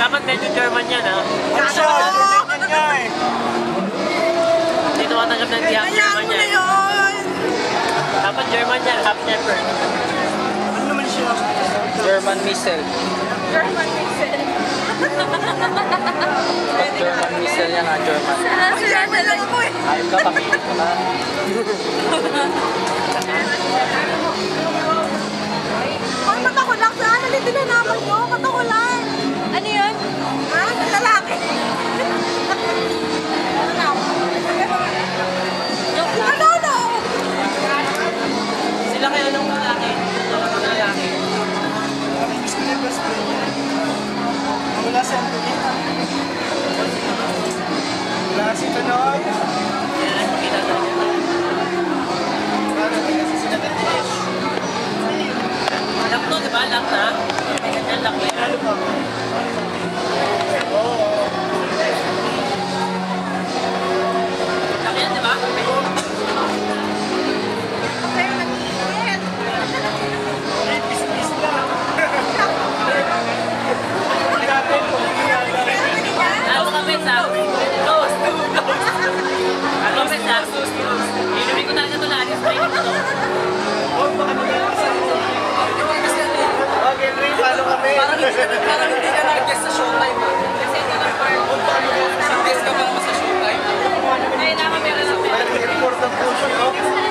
Dapat medyo German yan, ha? Ano siya? German niya eh. Hindi tumatanggap ng di half German yan. Dapat German yan, half shepherd. Ano naman siya? German missile. German missile. German missile yan ha, German. German lang ako eh. Ayun ka, pakinig ko na. Ay, mata ko lang. Saan? Nalito na naman mo. Mata ko lang. Ano yun? Ha? Lalaki. Ano? Ano? Sila kayo nung lalaki. Lalaki. Miss ko na yung best friend niya. Wala si Anthony. Wala si Tanoy. Yan, makita tayo. Paano kasi sila Tanoy? Lock to, di ba? Lock na? May ganyan lock na yan. Ano ba? Oo. Lock yan, di ba? Peace lang. Ano ka, Pesa? Close. Ano, Pesa? Inumin ko talaga ito lagi. Training ko to. Oh, baka magalang sa okay, Ray, paano kami? Parang hindi ka nag-guest sa showtime ha. Kasi ito lang part. Nag-guest ka pa naman sa showtime. Kailangan meron lang. Report ng puso, no?